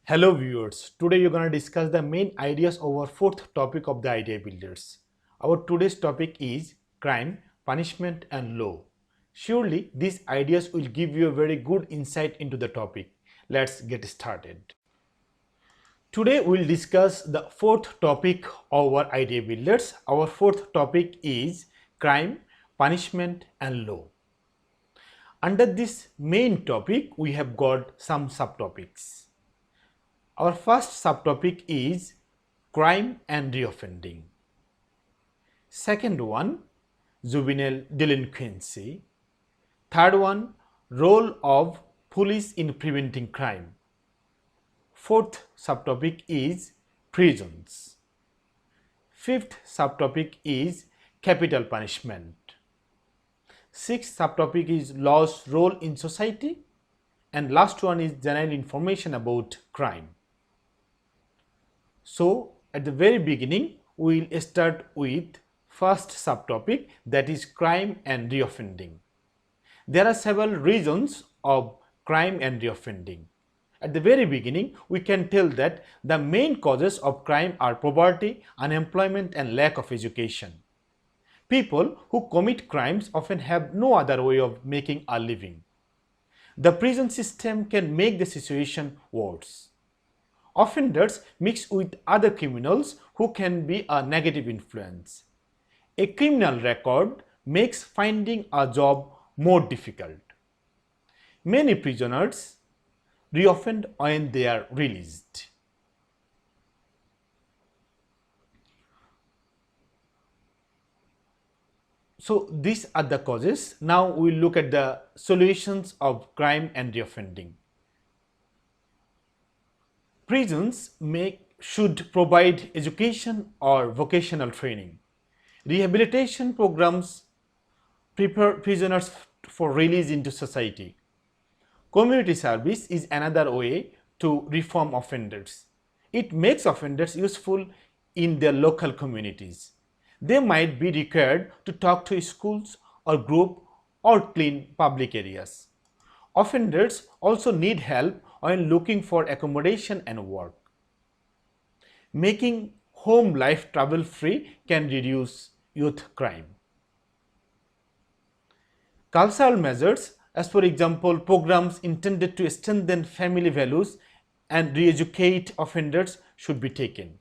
Hello viewers, today you're going to discuss the main ideas of our fourth topic of the idea builders. Our today's topic is crime, punishment and law. Surely these ideas will give you a very good insight into the topic. Let's get started. Today we'll discuss the fourth topic of our idea builders. Our fourth topic is crime, punishment and law. Under this main topic we have got some subtopics. Our first subtopic is crime and reoffending. Second one, juvenile delinquency. Third one, role of police in preventing crime. Fourth subtopic is prisons. Fifth subtopic is capital punishment. Sixth subtopic is law's role in society. And last one is general information about crime. So at the very beginning we will start with first subtopic, that is crime and reoffending. There are several reasons of crime and reoffending. At the very beginning we can tell that the main causes of crime are poverty, unemployment and lack of education. People who commit crimes often have no other way of making a living. The prison system can make the situation worse. Offenders mix with other criminals who can be a negative influence. A criminal record makes finding a job more difficult. Many prisoners reoffend when they are released. So these are the causes. Now we will look at the solutions of crime and reoffending. Prisons should provide education or vocational training. Rehabilitation programs prepare prisoners for release into society. Community service is another way to reform offenders. It makes offenders useful in their local communities. They might be required to talk to schools or group or clean public areas. Offenders also need help when looking for accommodation and work. Making home life trouble-free can reduce youth crime. Cultural measures, as for example programs intended to strengthen family values and re-educate offenders, should be taken.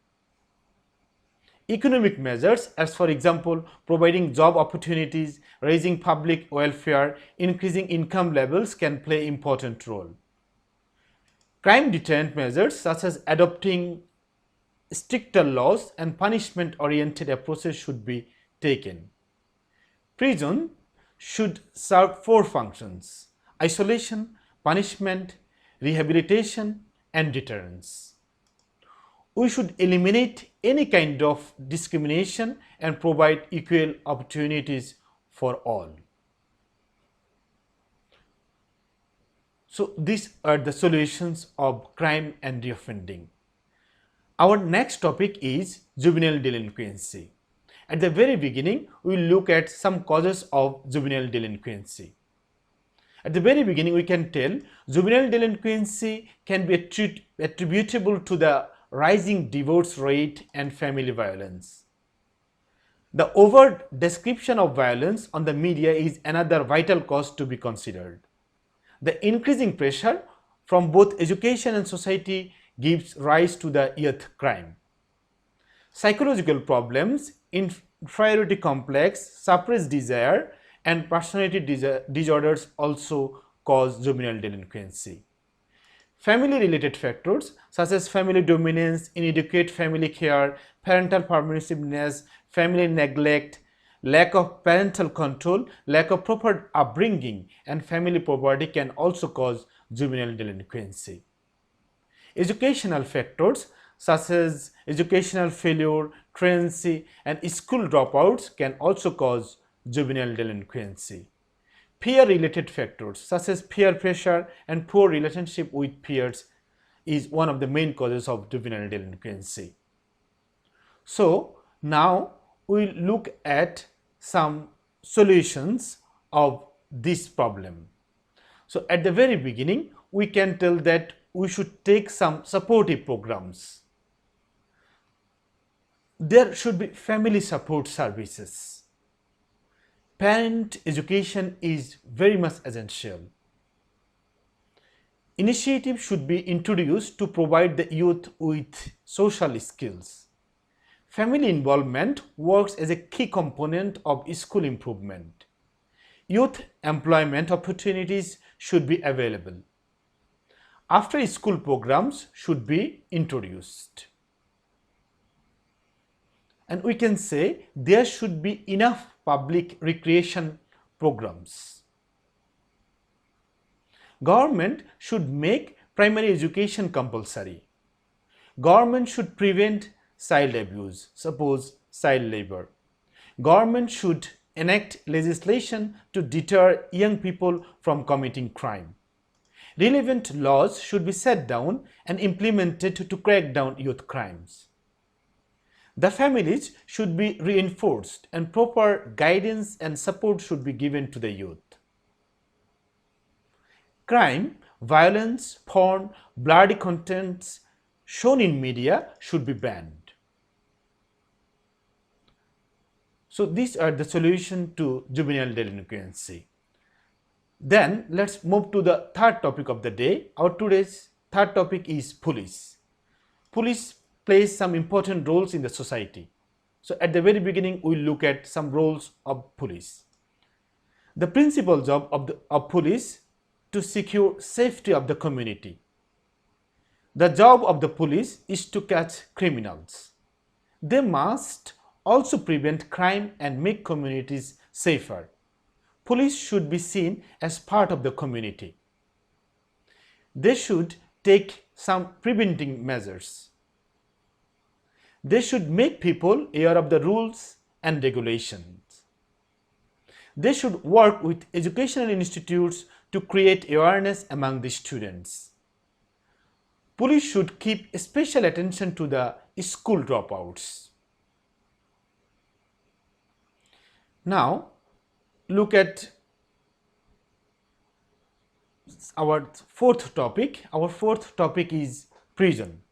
Economic measures, as for example providing job opportunities, raising public welfare, increasing income levels, can play an important role. Crime deterrent measures such as adopting stricter laws and punishment-oriented approaches should be taken. Prison should serve four functions: isolation, punishment, rehabilitation, and deterrence. We should eliminate any kind of discrimination and provide equal opportunities for all. So these are the solutions of crime and reoffending. Our next topic is juvenile delinquency. At the very beginning, we will look at some causes of juvenile delinquency. At the very beginning, we can tell juvenile delinquency can be attributable to the rising divorce rate and family violence. The overt description of violence on the media is another vital cause to be considered. The increasing pressure from both education and society gives rise to the youth crime. Psychological problems, inferiority complex, suppressed desire, and personality disorders also cause juvenile delinquency. Family-related factors such as family dominance, inadequate family care, parental permissiveness, family neglect, lack of parental control, lack of proper upbringing, and family poverty can also cause juvenile delinquency. Educational factors such as educational failure, truancy, and school dropouts can also cause juvenile delinquency. Peer-related factors such as peer pressure and poor relationship with peers is one of the main causes of juvenile delinquency. So now we will look at some solutions of this problem. So at the very beginning, we can tell that we should take some supportive programs. There should be family support services. Parent education is very much essential. Initiatives should be introduced to provide the youth with social skills. Family involvement works as a key component of school improvement. Youth employment opportunities should be available. After school programs should be introduced. And we can say there should be enough public recreation programs. Government should make primary education compulsory. Government should prevent child abuse, suppose child labor. Government should enact legislation to deter young people from committing crime. Relevant laws should be set down and implemented to crack down youth crimes. The families should be reinforced and proper guidance and support should be given to the youth. Crime, violence, porn, bloody contents shown in media should be banned. So these are the solutions to juvenile delinquency. Then let's move to the third topic of the day. Our today's third topic is police. Police plays some important roles in the society. So at the very beginning, we'll look at some roles of police. The principal job of police to secure safety of the community. The job of the police is to catch criminals. They must also prevent crime and make communities safer. Police should be seen as part of the community. They should take some preventing measures. They should make people aware of the rules and regulations. They should work with educational institutes to create awareness among the students. Police should keep special attention to the school dropouts. Now, look at our fourth topic. Our fourth topic is prison.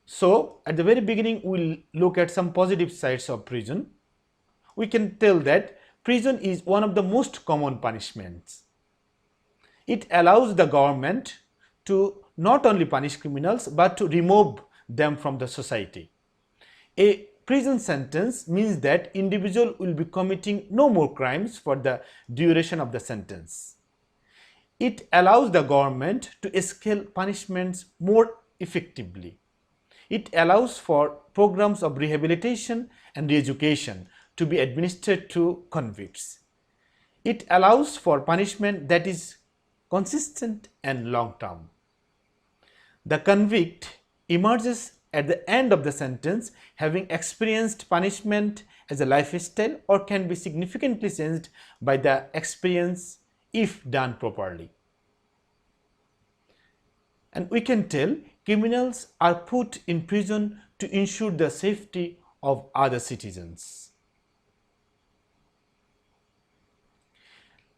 So, at the very beginning, we'll look at some positive sides of prison. We can tell that prison is one of the most common punishments. It allows the government to not only punish criminals but to remove them from the society. A prison sentence means that individual will be committing no more crimes for the duration of the sentence. It allows the government to scale punishments more effectively. It allows for programs of rehabilitation and re-education to be administered to convicts. It allows for punishment that is consistent and long-term. The convict emerges at the end of the sentence having experienced punishment as a lifestyle or can be significantly changed by the experience if done properly. And we can tell criminals are put in prison to ensure the safety of other citizens.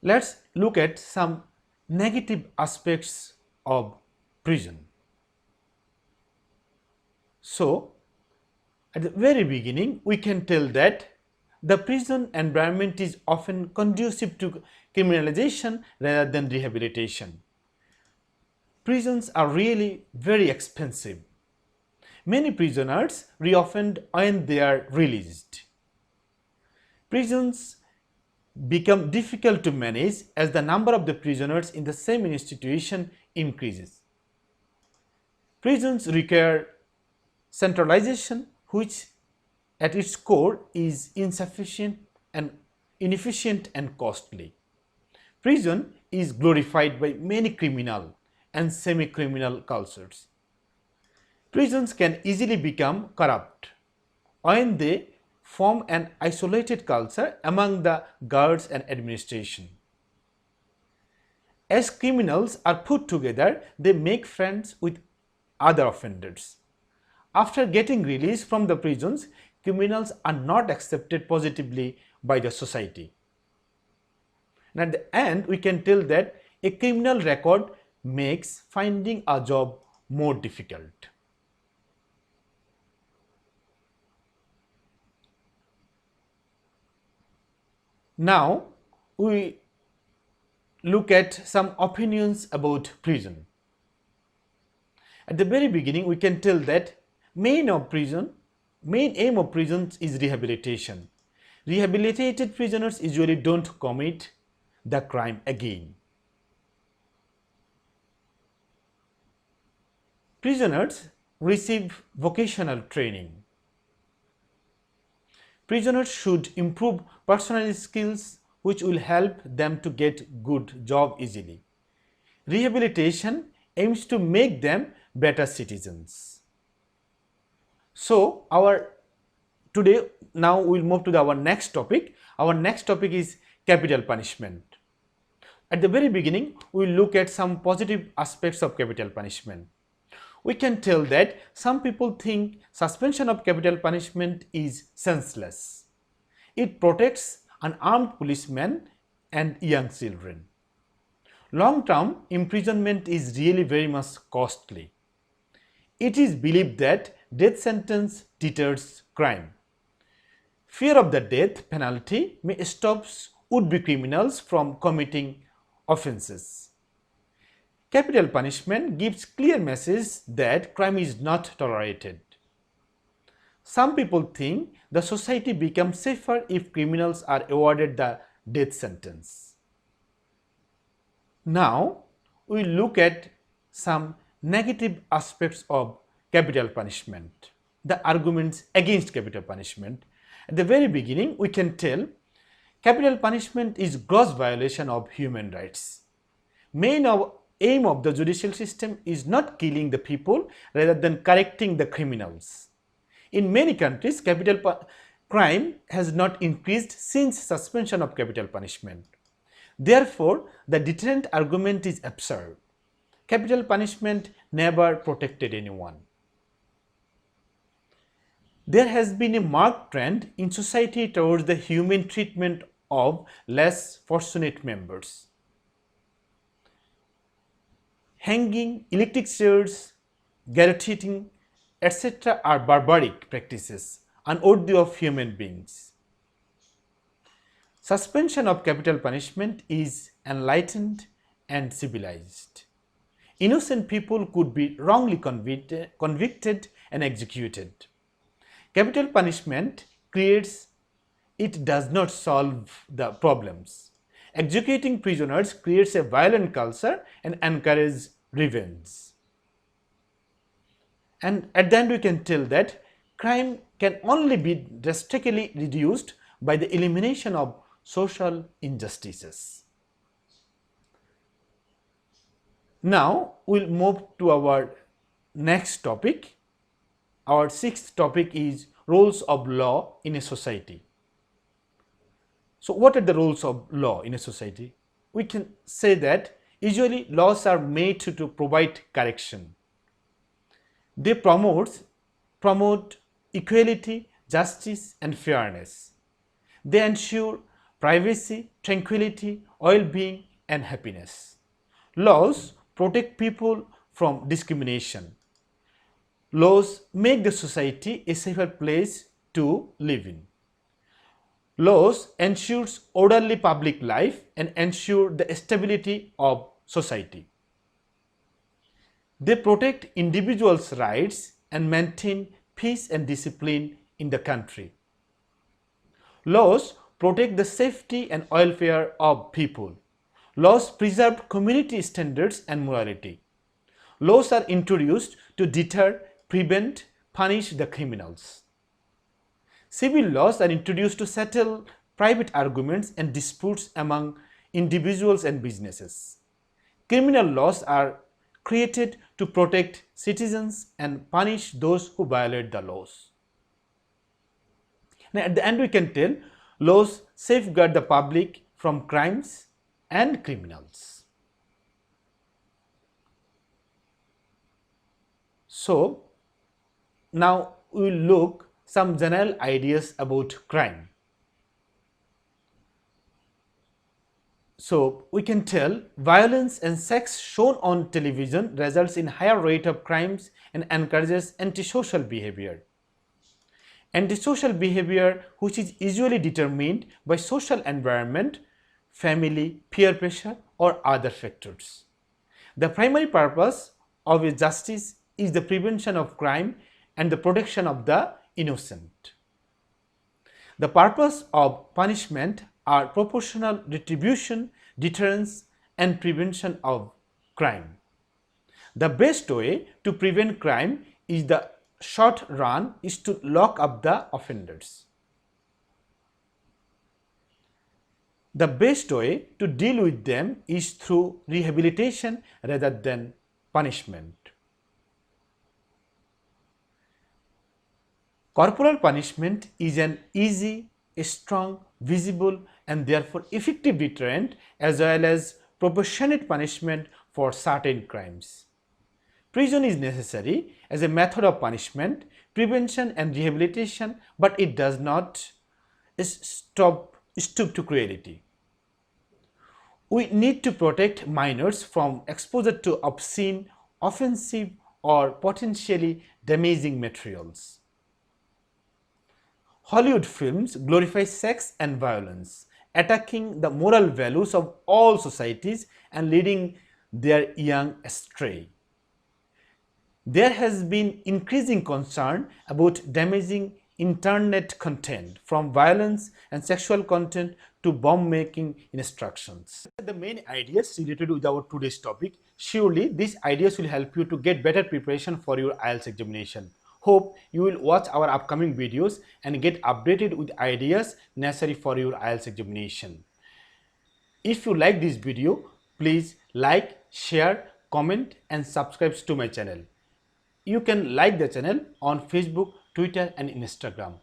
Let's look at some negative aspects of prison. So, at the very beginning, we can tell that the prison environment is often conducive to criminalization rather than rehabilitation. Prisons are really very expensive. Many prisoners reoffend when they are released. Prisons become difficult to manage as the number of the prisoners in the same institution increases. Prisons require centralization, which at its core is insufficient and inefficient and costly. Prison is glorified by many criminal and semi-criminal cultures. Prisons can easily become corrupt when they form an isolated culture among the guards and administration. As criminals are put together, they make friends with other offenders. After getting released from the prisons, criminals are not accepted positively by the society. And at the end, we can tell that a criminal record makes finding a job more difficult. Now we look at some opinions about prison. At the very beginning, we can tell that main aim of prisons is rehabilitation. Rehabilitated prisoners usually don't commit the crime again. Prisoners receive vocational training. Prisoners should improve personal skills which will help them to get good job easily. Rehabilitation aims to make them better citizens. So today now we'll move to our next topic. Our next topic is capital punishment. At the very beginning, we'll look at some positive aspects of capital punishment. We can tell that some people think suspension of capital punishment is senseless. It protects unarmed policemen and young children. Long-term imprisonment is really very much costly. It is believed that death sentence deters crime. Fear of the death penalty may stop would-be criminals from committing offences. Capital punishment gives clear message that crime is not tolerated. Some people think the society becomes safer if criminals are awarded the death sentence. Now we look at some negative aspects of capital punishment, the arguments against capital punishment. At the very beginning, we can tell capital punishment is gross violation of human rights. Main aim of the judicial system is not killing the people rather than correcting the criminals. In many countries, crime has not increased since suspension of capital punishment. Therefore, the deterrent argument is absurd. Capital punishment never protected anyone. There has been a marked trend in society towards the humane treatment of less fortunate members. Hanging, electric chairs, guillotining, etc. are barbaric practices unworthy of human beings. Suspension of capital punishment is enlightened and civilized. Innocent people could be wrongly convicted and executed. Capital punishment does not solve the problems. Executing prisoners creates a violent culture and encourages revenge. And at the end we can tell that crime can only be drastically reduced by the elimination of social injustices. Now we'll move to our next topic. Our sixth topic is roles of law in a society. So what are the roles of law in a society? We can say that usually laws are made to provide correction. They promote equality, justice and fairness. They ensure privacy, tranquility, well-being and happiness. Laws protect people from discrimination. Laws make the society a safer place to live in. Laws ensures orderly public life and ensure the stability of society. They protect individuals' rights and maintain peace and discipline in the country. Laws protect the safety and welfare of people. Laws preserve community standards and morality. Laws are introduced to deter, prevent, punish the criminals. Civil laws are introduced to settle private arguments and disputes among individuals and businesses. Criminal laws are created to protect citizens and punish those who violate the laws. Now, at the end we can tell laws safeguard the public from crimes and criminals. So now we will look some general ideas about crime. So we can tell violence and sex shown on television results in higher rate of crimes and encourages antisocial behavior. Antisocial behavior, which is usually determined by social environment, family, peer pressure, or other factors. The primary purpose of justice is the prevention of crime and the protection of the innocent. The purpose of punishment are proportional retribution, deterrence, and prevention of crime. The best way to prevent crime is the short run is to lock up the offenders. The best way to deal with them is through rehabilitation rather than punishment. Corporal punishment is an easy, strong, visible, and therefore effective deterrent as well as proportionate punishment for certain crimes. Prison is necessary as a method of punishment, prevention, and rehabilitation, but it does not stoop to cruelty. We need to protect minors from exposure to obscene, offensive, or potentially damaging materials. Hollywood films glorify sex and violence, attacking the moral values of all societies and leading their young astray. There has been increasing concern about damaging internet content, from violence and sexual content to bomb making instructions. The main ideas related with our today's topic. Surely these ideas will help you to get better preparation for your IELTS examination. Hope you will watch our upcoming videos and get updated with ideas necessary for your IELTS examination. If you like this video, please like, share, comment and subscribe to my channel. You can like the channel on Facebook, Twitter and Instagram.